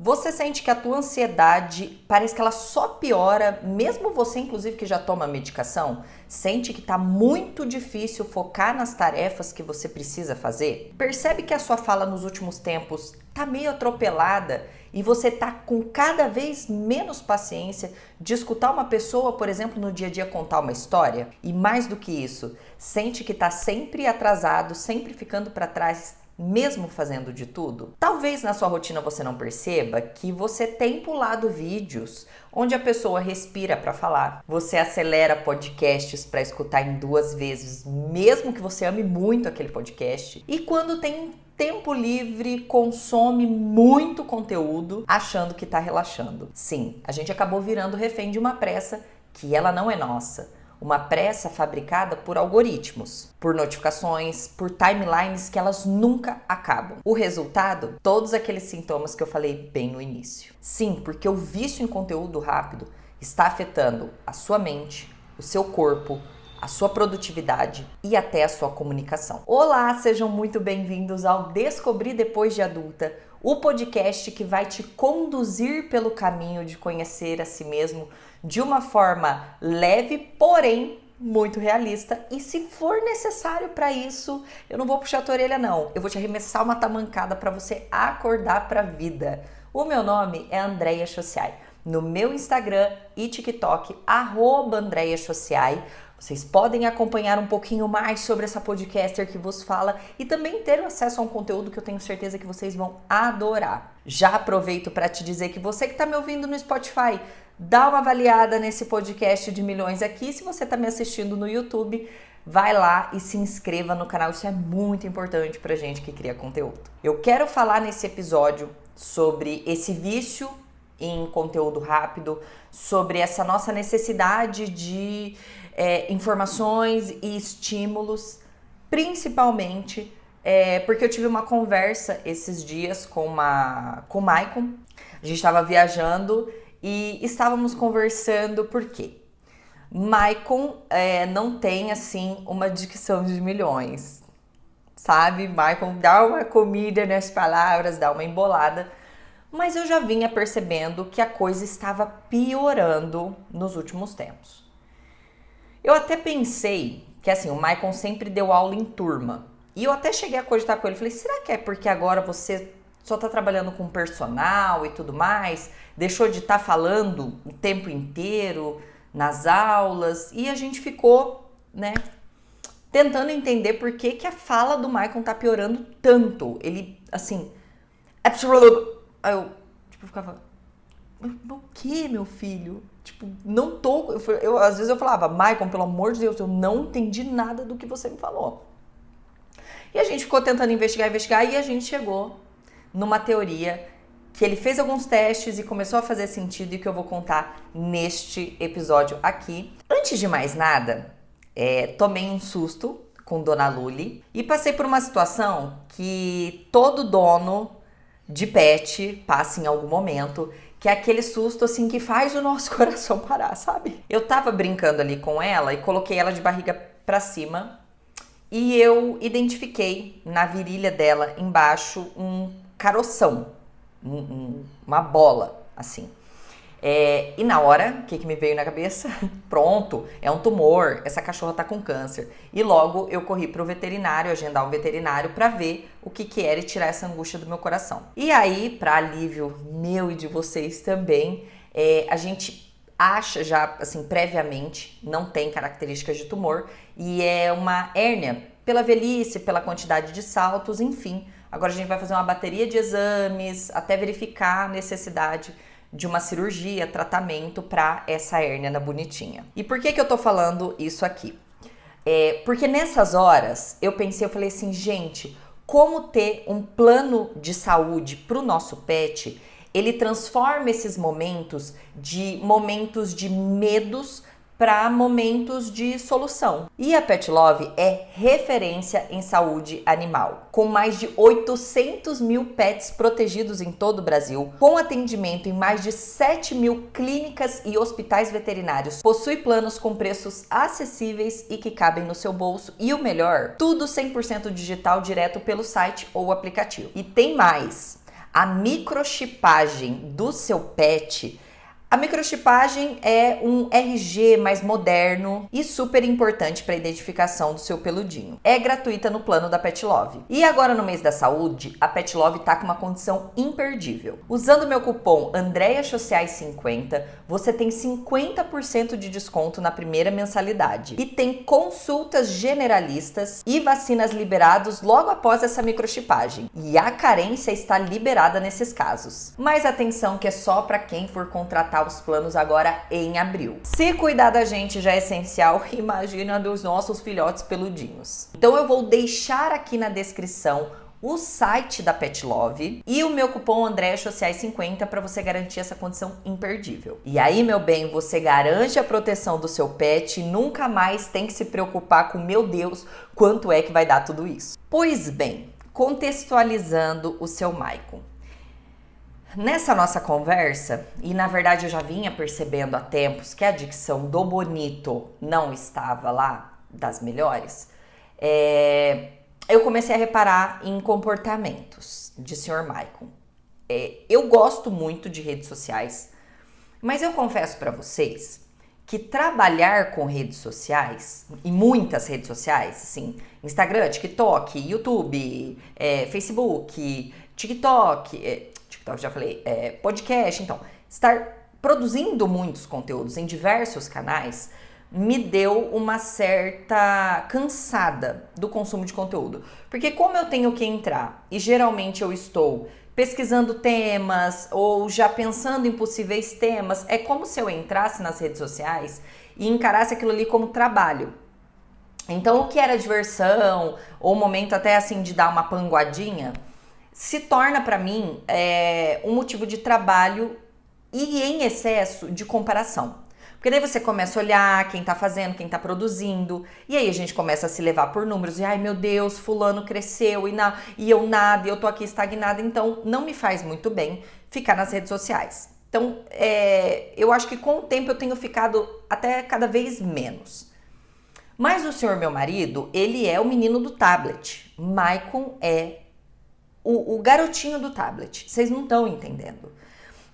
Você sente que a tua ansiedade parece que ela só piora, mesmo você, inclusive, que já toma medicação? Sente que tá muito difícil focar nas tarefas que você precisa fazer? Percebe que a sua fala nos últimos tempos tá meio atropelada e você tá com cada vez menos paciência de escutar uma pessoa, por exemplo, no dia a dia contar uma história? E mais do que isso, sente que tá sempre atrasado, sempre ficando para trás, mesmo fazendo de tudo? Talvez na sua rotina você não perceba que você tem pulado vídeos onde a pessoa respira para falar, você acelera podcasts para escutar em 2 vezes, mesmo que você ame muito aquele podcast, e quando tem tempo livre, consome muito conteúdo achando que tá relaxando. Sim, a gente acabou virando refém de uma pressa que ela não é nossa. Uma pressa fabricada por algoritmos, por notificações, por timelines que elas nunca acabam. O resultado? Todos aqueles sintomas que eu falei bem no início. Sim, porque o vício em conteúdo rápido está afetando a sua mente, o seu corpo, a sua produtividade e até a sua comunicação. Olá, sejam muito bem-vindos ao Descobrir Depois de Adulta, o podcast que vai te conduzir pelo caminho de conhecer a si mesmo de uma forma leve, porém muito realista. E se for necessário para isso, eu não vou puxar a tua orelha não. Eu vou te arremessar uma tamancada para você acordar para a vida. O meu nome é Andréia Chociai. No meu Instagram e TikTok, @AndreiaChociai, vocês podem acompanhar um pouquinho mais sobre essa podcaster que vos fala e também ter acesso a um conteúdo que eu tenho certeza que vocês vão adorar. Já aproveito para te dizer que você que está me ouvindo no Spotify, dá uma avaliada nesse podcast de milhões aqui. Se você está me assistindo no YouTube, vai lá e se inscreva no canal. Isso é muito importante pra gente que cria conteúdo. Eu quero falar nesse episódio sobre esse vício em conteúdo rápido, sobre essa nossa necessidade de informações e estímulos, principalmente porque eu tive uma conversa esses dias com o Maicon. A gente estava viajando e estávamos conversando porque Maicon não tem assim uma dicção de milhões, sabe? Maicon dá uma comida nas palavras, dá uma embolada, mas eu já vinha percebendo que a coisa estava piorando nos últimos tempos. Eu até pensei que assim, o Maicon sempre deu aula em turma. E eu até cheguei a cogitar com ele, falei, será que é porque agora você só tá trabalhando com personal e tudo mais? Deixou de estar falando o tempo inteiro nas aulas? E a gente ficou, tentando entender por que que a fala do Maicon tá piorando tanto. Ele, assim, aí eu, ficava, o que, meu filho? Não tô... às vezes eu falava, Maicon, pelo amor de Deus, eu não entendi nada do que você me falou. E a gente ficou tentando investigar e a gente chegou numa teoria que ele fez alguns testes e começou a fazer sentido e que eu vou contar neste episódio aqui. Antes de mais nada, tomei um susto com Dona Luli e passei por uma situação que todo dono de pet passa em algum momento, que é aquele susto assim que faz o nosso coração parar, sabe? Eu tava brincando ali com ela e coloquei ela de barriga pra cima e eu identifiquei na virilha dela embaixo um caroção, uma bola assim. E na hora, o que me veio na cabeça? Pronto, é um tumor, essa cachorra tá com câncer. E logo eu corri pro veterinário, agendar um veterinário pra ver o que era e tirar essa angústia do meu coração. E aí, pra alívio meu e de vocês também, a gente acha já, assim, previamente, não tem características de tumor e é uma hérnia pela velhice, pela quantidade de saltos, enfim. Agora a gente vai fazer uma bateria de exames até verificar a necessidade de uma cirurgia, tratamento para essa hérnia na bonitinha. E por que eu tô falando isso aqui? Porque nessas horas eu falei assim, gente, como ter um plano de saúde pro nosso pet, ele transforma esses momentos de medos para momentos de solução. E a Pet Love é referência em saúde animal, com mais de 800 mil pets protegidos em todo o Brasil, com atendimento em mais de 7 mil clínicas e hospitais veterinários. Possui planos com preços acessíveis e que cabem no seu bolso e o melhor, tudo 100% digital direto pelo site ou aplicativo. E tem mais! A microchipagem do seu pet. A microchipagem é um RG mais moderno e super importante para a identificação do seu peludinho. É gratuita no plano da Pet Love. E agora no mês da saúde, a Pet Love tá com uma condição imperdível. Usando o meu cupom AndreaSociais50, você tem 50% de desconto na primeira mensalidade. E tem consultas generalistas e vacinas liberados logo após essa microchipagem. E a carência está liberada nesses casos. Mas atenção que é só para quem for contratar os planos agora em abril. Se cuidar da gente já é essencial, imagina dos nossos filhotes peludinhos. Então eu vou deixar aqui na descrição o site da Pet Love e o meu cupom AndreaSociais50 para você garantir essa condição imperdível. E aí, meu bem, você garante a proteção do seu pet e nunca mais tem que se preocupar com, meu Deus, quanto é que vai dar tudo isso. Pois bem, contextualizando o seu Maicon. Nessa nossa conversa, e na verdade eu já vinha percebendo há tempos que a dicção do bonito não estava lá das melhores, eu comecei a reparar em comportamentos de Sr. Maicon. Eu gosto muito de redes sociais, mas eu confesso para vocês que trabalhar com redes sociais, e muitas redes sociais, assim, Instagram, TikTok, YouTube, Facebook, TikTok, já falei, podcast, então, estar produzindo muitos conteúdos em diversos canais me deu uma certa cansada do consumo de conteúdo. Porque como eu tenho que entrar e geralmente eu estou pesquisando temas ou já pensando em possíveis temas, é como se eu entrasse nas redes sociais e encarasse aquilo ali como trabalho. Então o que era diversão ou momento até assim de dar uma panguadinha se torna para mim um motivo de trabalho e em excesso de comparação. Porque daí você começa a olhar quem tá fazendo, quem tá produzindo, e aí a gente começa a se levar por números, e ai meu Deus, fulano cresceu e eu nada, e eu tô aqui estagnada, então não me faz muito bem ficar nas redes sociais. Então eu acho que com o tempo eu tenho ficado até cada vez menos. Mas o senhor meu marido, ele é o menino do tablet. Maicon é o garotinho do tablet. Vocês não estão entendendo.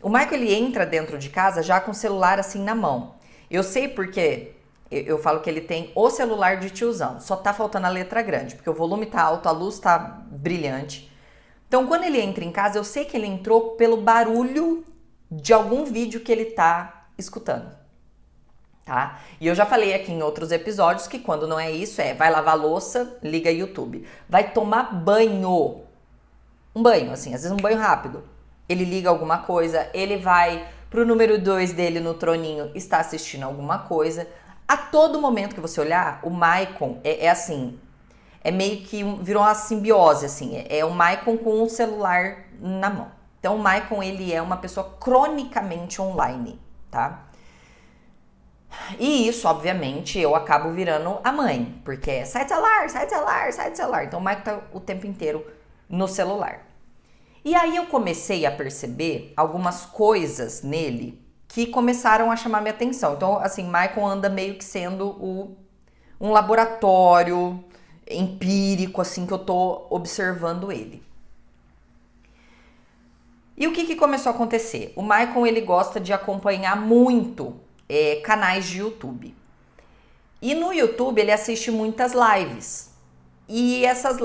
O Maicon, ele entra dentro de casa já com o celular assim na mão. Eu sei porque eu falo que ele tem o celular de tiozão. Só tá faltando a letra grande, porque o volume tá alto, a luz tá brilhante. Então, quando ele entra em casa, eu sei que ele entrou pelo barulho de algum vídeo que ele tá escutando. Tá? E eu já falei aqui em outros episódios que quando não é isso, vai lavar a louça, liga YouTube. Vai tomar banho. Um banho, assim, às vezes um banho rápido. Ele liga alguma coisa, ele vai pro número 2 dele no troninho, está assistindo alguma coisa. A todo momento que você olhar, o Maicon assim, meio que virou uma simbiose, assim, é o Maicon com o celular na mão. Então o Maicon, ele é uma pessoa cronicamente online, tá? E isso, obviamente, eu acabo virando a mãe, porque sai do celular, sai do celular, sai do celular. Então o Maicon tá o tempo inteiro no celular. E aí eu comecei a perceber algumas coisas nele que começaram a chamar minha atenção. Então, assim, Maicon anda meio que sendo um laboratório empírico, assim, que eu tô observando ele. E o que começou a acontecer? O Maicon, ele gosta de acompanhar muito canais de YouTube. E no YouTube ele assiste muitas lives. E essas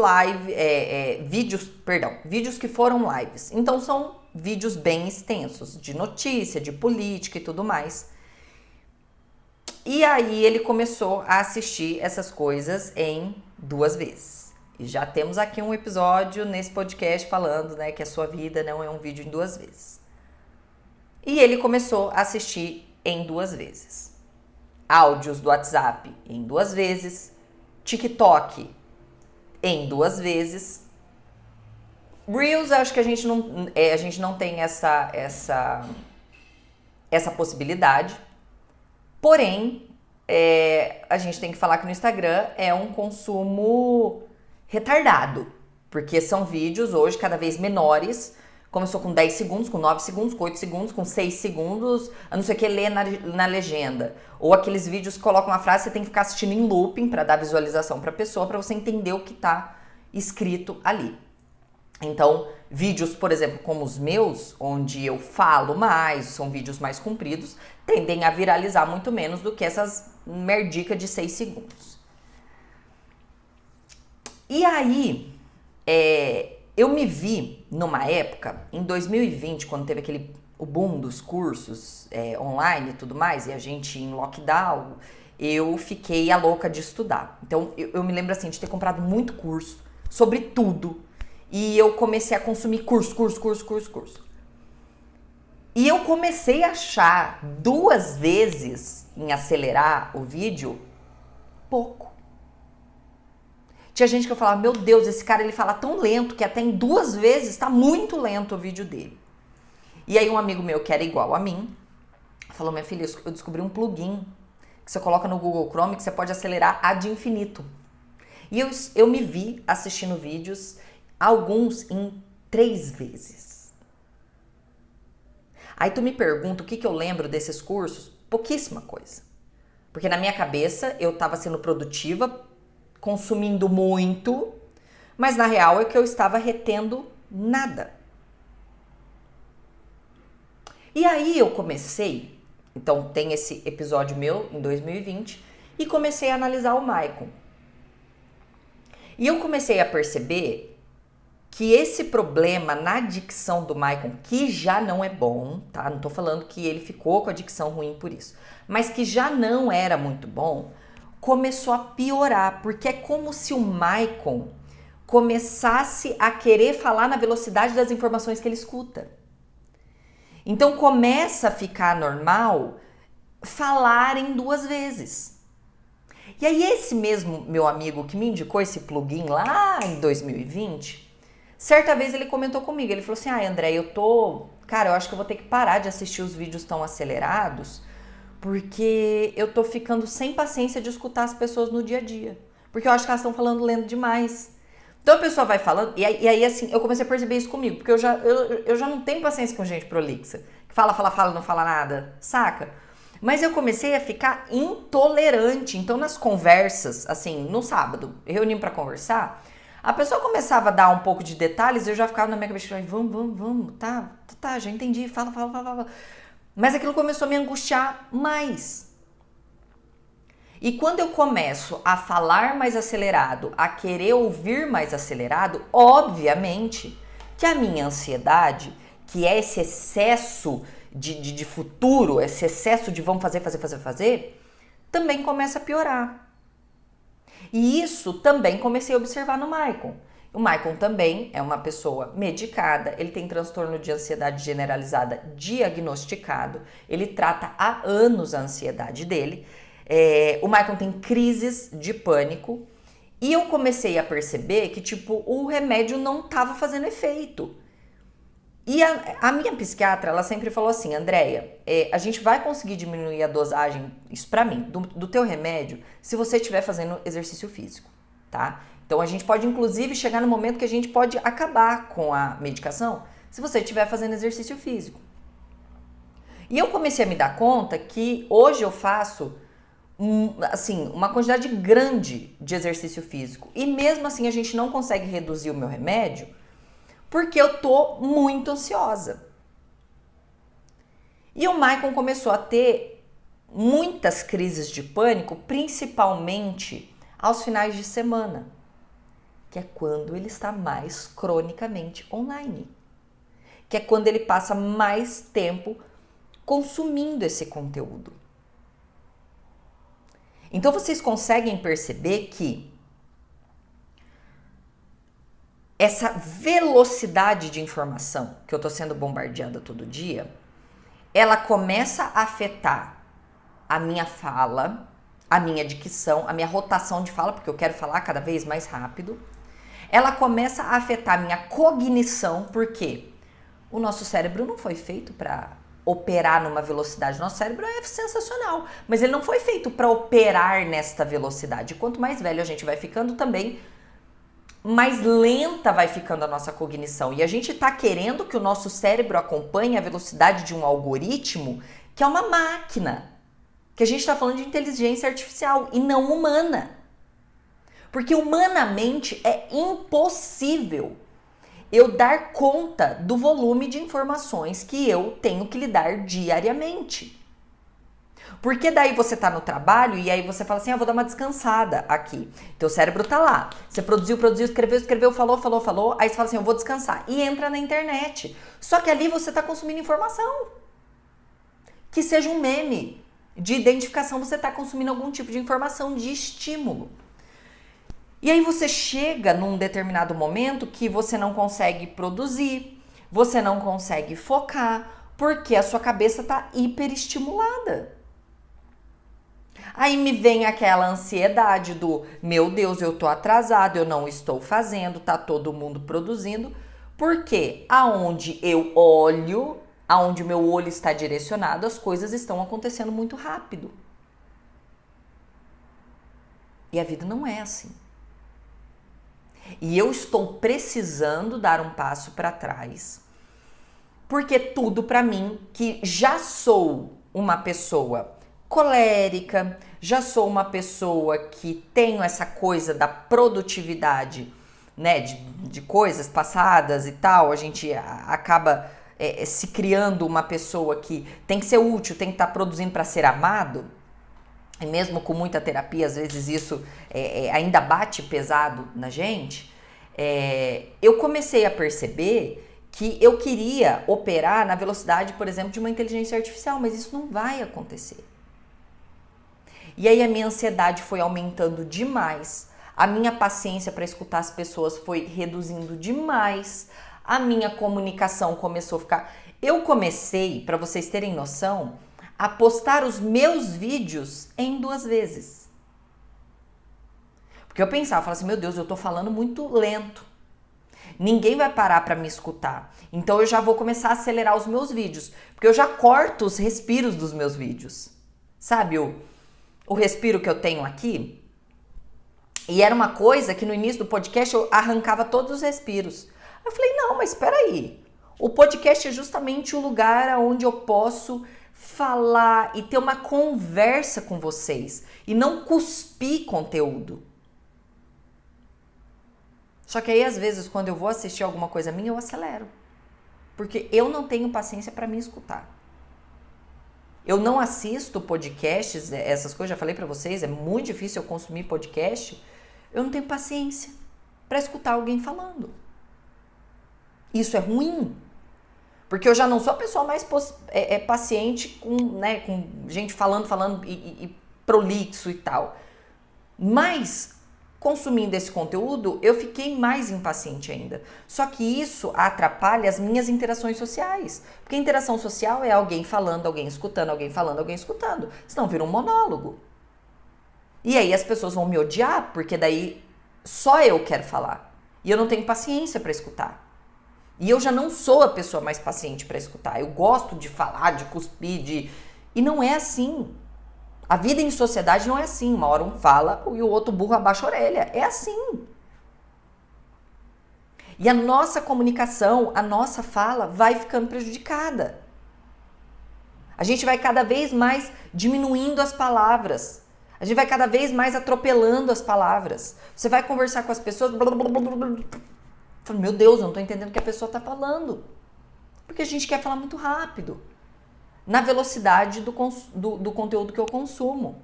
vídeos que foram lives. Então são vídeos bem extensos, de notícia, de política e tudo mais. E aí ele começou a assistir essas coisas em 2 vezes. E já temos aqui um episódio nesse podcast falando, né, que a sua vida não é um vídeo em 2 vezes. E ele começou a assistir em 2 vezes. Áudios do WhatsApp em 2 vezes. TikTok em 2 vezes. Reels, acho que a gente não tem essa possibilidade. Porém, a gente tem que falar que no Instagram é um consumo retardado. Porque são vídeos hoje cada vez menores. Começou com 10 segundos, com 9 segundos, com 8 segundos, com 6 segundos, a não ser que lê na legenda. Ou aqueles vídeos que colocam uma frase, você tem que ficar assistindo em looping para dar visualização para a pessoa, para você entender o que está escrito ali. Então, Vídeos, por exemplo, como os meus, onde eu falo mais, são vídeos mais compridos, tendem a viralizar muito menos do que essas merdicas de 6 segundos. E aí, eu me vi numa época, em 2020, quando teve o boom dos cursos online e tudo mais, e a gente em lockdown, eu fiquei a louca de estudar. Então, eu me lembro assim, de ter comprado muito curso sobre tudo. E eu comecei a consumir curso. E eu comecei a achar 2 vezes em acelerar o vídeo pouco. Tinha gente que eu falava, meu Deus, esse cara ele fala tão lento que até em 2 vezes tá muito lento o vídeo dele. E aí um amigo meu que era igual a mim, falou, minha filha, eu descobri um plugin que você coloca no Google Chrome que você pode acelerar ad infinito. E eu me vi assistindo vídeos, alguns em 3 vezes. Aí tu me pergunta o que eu lembro desses cursos? Pouquíssima coisa. Porque na minha cabeça eu estava sendo produtiva, consumindo muito, mas na real é que eu estava retendo nada. E aí eu comecei, então tem esse episódio meu em 2020, e comecei a analisar o Maicon. E eu comecei a perceber que esse problema na dicção do Maicon, que já não é bom, tá? Não tô falando que ele ficou com a dicção ruim por isso, mas que já não era muito bom, começou a piorar, porque é como se o Maicon começasse a querer falar na velocidade das informações que ele escuta. Então começa a ficar normal falar em 2 vezes. E aí esse mesmo meu amigo que me indicou esse plugin lá em 2020, certa vez ele comentou comigo, ele falou assim, André, eu acho que eu vou ter que parar de assistir os vídeos tão acelerados, porque eu tô ficando sem paciência de escutar as pessoas no dia a dia, porque eu acho que elas estão falando lento demais. Então a pessoa vai falando, e aí assim, eu comecei a perceber isso comigo, porque eu já não tenho paciência com gente prolixa, que fala, não fala nada, saca? Mas eu comecei a ficar intolerante, então nas conversas, assim, no sábado, reunimos pra conversar, a pessoa começava a dar um pouco de detalhes, eu já ficava na minha cabeça, vamos, tá, já entendi, fala. Mas aquilo começou a me angustiar mais. E quando eu começo a falar mais acelerado, a querer ouvir mais acelerado, obviamente que a minha ansiedade, que é esse excesso de futuro, esse excesso de vamos fazer, também começa a piorar. E isso também comecei a observar no Maicon. O Maicon também é uma pessoa medicada, ele tem transtorno de ansiedade generalizada diagnosticado, ele trata há anos a ansiedade dele. O Maicon tem crises de pânico e eu comecei a perceber que, o remédio não estava fazendo efeito. E a minha psiquiatra, ela sempre falou assim, Andréia, a gente vai conseguir diminuir a dosagem, isso pra mim, do teu remédio, se você estiver fazendo exercício físico, tá? Então a gente pode, inclusive, chegar no momento que a gente pode acabar com a medicação, se você estiver fazendo exercício físico. E eu comecei a me dar conta que hoje eu faço uma quantidade grande de exercício físico. E mesmo assim a gente não consegue reduzir o meu remédio porque eu tô muito ansiosa. E o Maicon começou a ter muitas crises de pânico, principalmente aos finais de semana, que é quando ele está mais cronicamente online, que é quando ele passa mais tempo consumindo esse conteúdo. Então vocês conseguem perceber que essa velocidade de informação que eu tô sendo bombardeada todo dia, ela começa a afetar a minha fala, a minha dicção, a minha rotação de fala, porque eu quero falar cada vez mais rápido. Ela começa a afetar a minha cognição, porque o nosso cérebro não foi feito para operar numa velocidade. Nosso cérebro é sensacional, mas ele não foi feito para operar nesta velocidade. Quanto mais velho a gente vai ficando também, mais lenta vai ficando a nossa cognição. E a gente tá querendo que o nosso cérebro acompanhe a velocidade de um algoritmo, que é uma máquina. Que a gente tá falando de inteligência artificial e não humana. Porque humanamente é impossível eu dar conta do volume de informações que eu tenho que lidar diariamente. Porque daí você tá no trabalho e aí você fala assim, vou dar uma descansada aqui. Teu cérebro tá lá. Você produziu, escreveu, falou. Aí você fala assim, eu vou descansar. E entra na internet. Só que ali você tá consumindo informação. Que seja um meme de identificação, você tá consumindo algum tipo de informação, de estímulo. E aí você chega num determinado momento que você não consegue produzir, você não consegue focar, porque a sua cabeça tá hiperestimulada. Aí me vem aquela ansiedade do, meu Deus, eu tô atrasado, eu não estou fazendo, tá todo mundo produzindo, porque aonde eu olho, aonde meu olho está direcionado, as coisas estão acontecendo muito rápido. E a vida não é assim. E eu estou precisando dar um passo para trás, porque tudo para mim, que já sou uma pessoa colérica, já sou uma pessoa que tenho essa coisa da produtividade, né, de coisas passadas e tal, a gente acaba se criando uma pessoa que tem que ser útil, tem que estar produzindo para ser amado. E mesmo com muita terapia, às vezes isso ainda bate pesado na gente. Eu comecei a perceber que eu queria operar na velocidade, por exemplo, de uma inteligência artificial, mas isso não vai acontecer. E aí a minha ansiedade foi aumentando demais, a minha paciência para escutar as pessoas foi reduzindo demais, a minha comunicação começou a ficar... Eu comecei, para vocês terem noção, a postar os meus vídeos em 2 vezes. Porque eu falava assim, meu Deus, eu tô falando muito lento. Ninguém vai parar para me escutar. Então eu já vou começar a acelerar os meus vídeos. Porque eu já corto os respiros dos meus vídeos. Sabe o respiro que eu tenho aqui? E era uma coisa que no início do podcast eu arrancava todos os respiros. Eu falei, não, mas espera aí. O podcast é justamente o lugar onde eu posso falar e ter uma conversa com vocês e não cuspir conteúdo. Só que aí às vezes quando eu vou assistir alguma coisa minha eu acelero, porque eu não tenho paciência para me escutar. Eu não assisto podcasts, essas coisas, já falei para vocês, é muito difícil eu consumir podcast. Eu não tenho paciência para escutar alguém falando. Isso é ruim. Porque eu já não sou a pessoa mais paciente com gente falando e prolixo e tal. Mas, consumindo esse conteúdo, eu fiquei mais impaciente ainda. Só que isso atrapalha as minhas interações sociais. Porque interação social é alguém falando, alguém escutando, alguém falando, alguém escutando. Senão vira um monólogo. E aí as pessoas vão me odiar, porque daí só eu quero falar. E eu não tenho paciência para escutar. E eu já não sou a pessoa mais paciente para escutar. Eu gosto de falar, de cuspir, E não é assim. A vida em sociedade não é assim. Uma hora um fala e o outro burro abaixa a orelha. É assim. E a nossa comunicação, a nossa fala vai ficando prejudicada. A gente vai cada vez mais diminuindo as palavras. A gente vai cada vez mais atropelando as palavras. Você vai conversar com as pessoas... Meu Deus, eu não tô entendendo o que a pessoa tá falando. Porque a gente quer falar muito rápido. Na velocidade do conteúdo que eu consumo.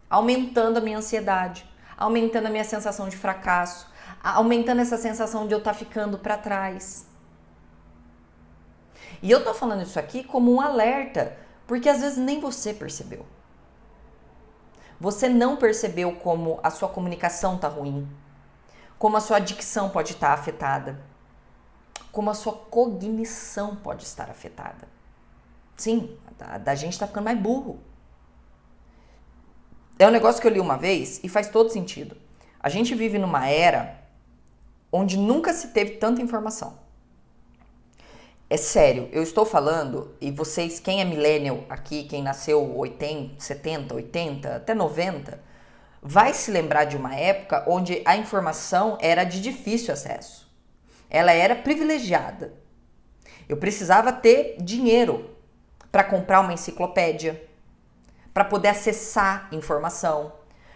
Aumentando a minha ansiedade. Aumentando a minha sensação de fracasso. Aumentando essa sensação de eu estar ficando para trás. E eu tô falando isso aqui como um alerta. Porque às vezes nem você percebeu. Você não percebeu como a sua comunicação tá ruim. Como a sua dicção pode estar afetada. Como a sua cognição pode estar afetada. Sim, a gente está ficando mais burro. É um negócio que eu li uma vez e faz todo sentido. A gente vive numa era onde nunca se teve tanta informação. É sério, eu estou falando, e vocês, quem é millennial aqui, quem nasceu 80, 70, 80, até 90... vai se lembrar de uma época onde a informação era de difícil acesso. Ela era privilegiada. Eu precisava ter dinheiro para comprar uma enciclopédia, para poder acessar informação,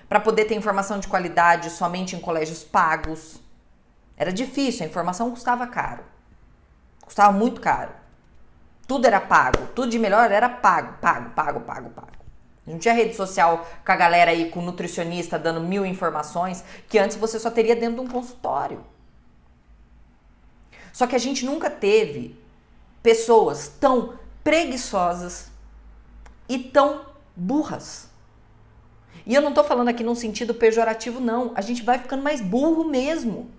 para poder ter informação de qualidade somente em colégios pagos. Era difícil, a informação custava caro. Custava muito caro. Tudo era pago, tudo de melhor era pago. Não tinha rede social com a galera aí, com o nutricionista dando 1000 informações, que antes você só teria dentro de um consultório. Só que a gente nunca teve pessoas tão preguiçosas e tão burras. E eu não tô falando aqui num sentido pejorativo, não. A gente vai ficando mais burro mesmo.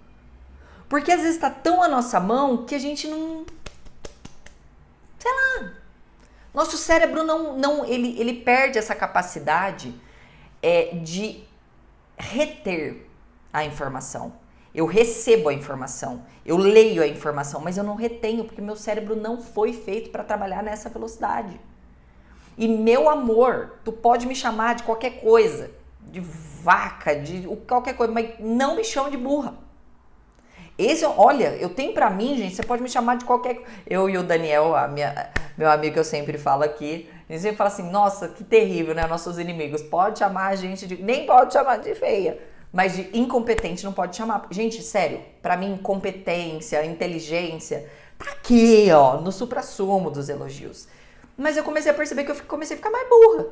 Porque às vezes tá tão à nossa mão que a gente não... Sei lá. Nosso cérebro ele perde essa capacidade de reter a informação. Eu recebo a informação, eu leio a informação, mas eu não retenho, porque meu cérebro não foi feito para trabalhar nessa velocidade. E meu amor, tu pode me chamar de qualquer coisa, de vaca, de qualquer coisa, mas não me chama de burra. Olha, eu tenho pra mim, gente, você pode me chamar de qualquer... Eu e o Daniel, meu amigo que eu sempre falo aqui, a gente sempre fala assim, nossa, que terrível, né, nossos inimigos. Pode chamar a gente de... Nem pode chamar de feia, mas de incompetente não pode chamar. Gente, sério, pra mim, competência, inteligência, tá aqui, ó, no suprassumo dos elogios. Mas eu comecei a perceber que eu comecei a ficar mais burra.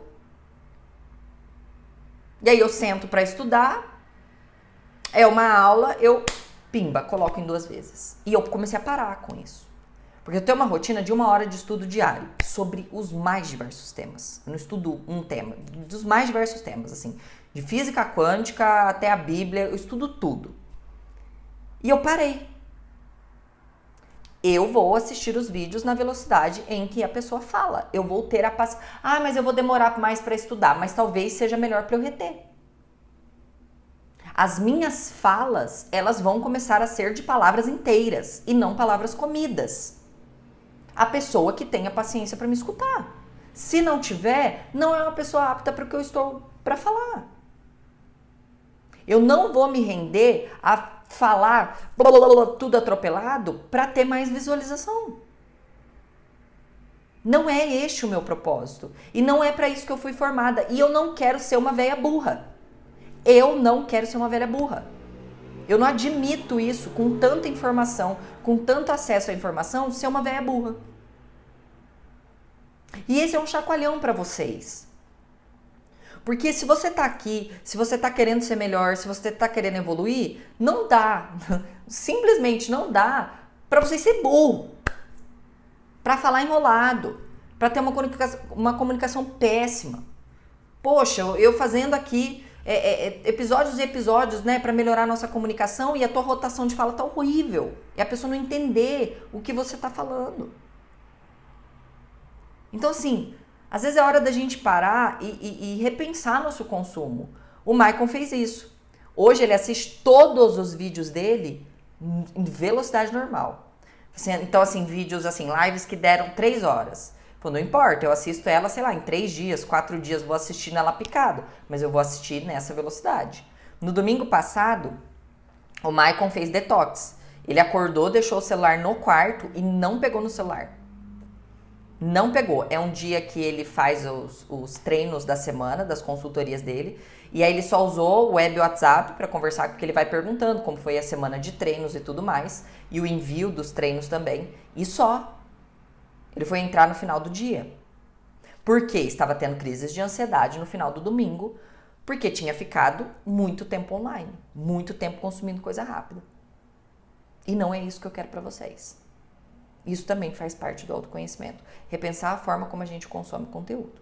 E aí eu sento pra estudar, é uma aula, pimba, coloco em 2 vezes. E eu comecei a parar com isso. Porque eu tenho uma rotina de 1 hora de estudo diário sobre os mais diversos temas. Eu não estudo um tema, dos mais diversos temas, assim. De física quântica até a Bíblia, eu estudo tudo. E eu parei. Eu vou assistir os vídeos na velocidade em que a pessoa fala. Eu vou ter a paciência. Ah, mas eu vou demorar mais para estudar, mas talvez seja melhor para eu reter. As minhas falas, elas vão começar a ser de palavras inteiras e não palavras comidas. A pessoa que tem a paciência para me escutar. Se não tiver, não é uma pessoa apta para o que eu estou para falar. Eu não vou me render a falar tudo atropelado para ter mais visualização. Não é este o meu propósito. E não é para isso que eu fui formada. E eu não quero ser uma velha burra. Eu não quero ser uma velha burra. Eu não admito isso com tanta informação, com tanto acesso à informação, ser uma velha burra. E esse é um chacoalhão para vocês. Porque se você tá aqui, se você tá querendo ser melhor, se você tá querendo evoluir, não dá, simplesmente não dá para você ser burro, para falar enrolado, para ter uma comunicação péssima. Poxa, eu fazendo aqui episódios e episódios, né, para melhorar a nossa comunicação e a tua rotação de fala tá horrível. E a pessoa não entender o que você tá falando. Então, assim, às vezes é hora da gente parar e repensar nosso consumo. O Maicon fez isso. Hoje ele assiste todos os vídeos dele em velocidade normal. Então, assim, vídeos, assim, lives que deram 3 horas. Pô, não importa, eu assisto ela, sei lá, em 3 dias, 4 dias, vou assistir nela picado. Mas eu vou assistir nessa velocidade. No domingo passado, o Maicon fez detox. Ele acordou, deixou o celular no quarto e não pegou no celular. Não pegou. É um dia que ele faz os treinos da semana, das consultorias dele. E aí ele só usou o web WhatsApp para conversar, porque ele vai perguntando como foi a semana de treinos e tudo mais. E o envio dos treinos também. E só. Ele foi entrar no final do dia. Por quê? Estava tendo crises de ansiedade no final do domingo. Porque tinha ficado muito tempo online. Muito tempo consumindo coisa rápida. E não é isso que eu quero para vocês. Isso também faz parte do autoconhecimento. Repensar a forma como a gente consome conteúdo.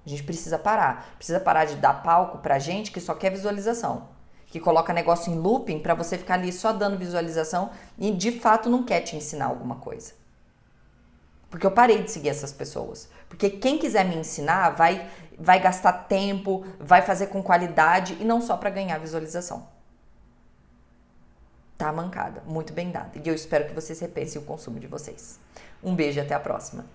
A gente precisa parar. Precisa parar de dar palco pra gente que só quer visualização. Que coloca negócio em looping pra você ficar ali só dando visualização e de fato não quer te ensinar alguma coisa. Porque eu parei de seguir essas pessoas. Porque quem quiser me ensinar vai gastar tempo, vai fazer com qualidade e não só pra ganhar visualização. Tá mancada, muito bem dada. E eu espero que vocês repensem o consumo de vocês. Um beijo e até a próxima.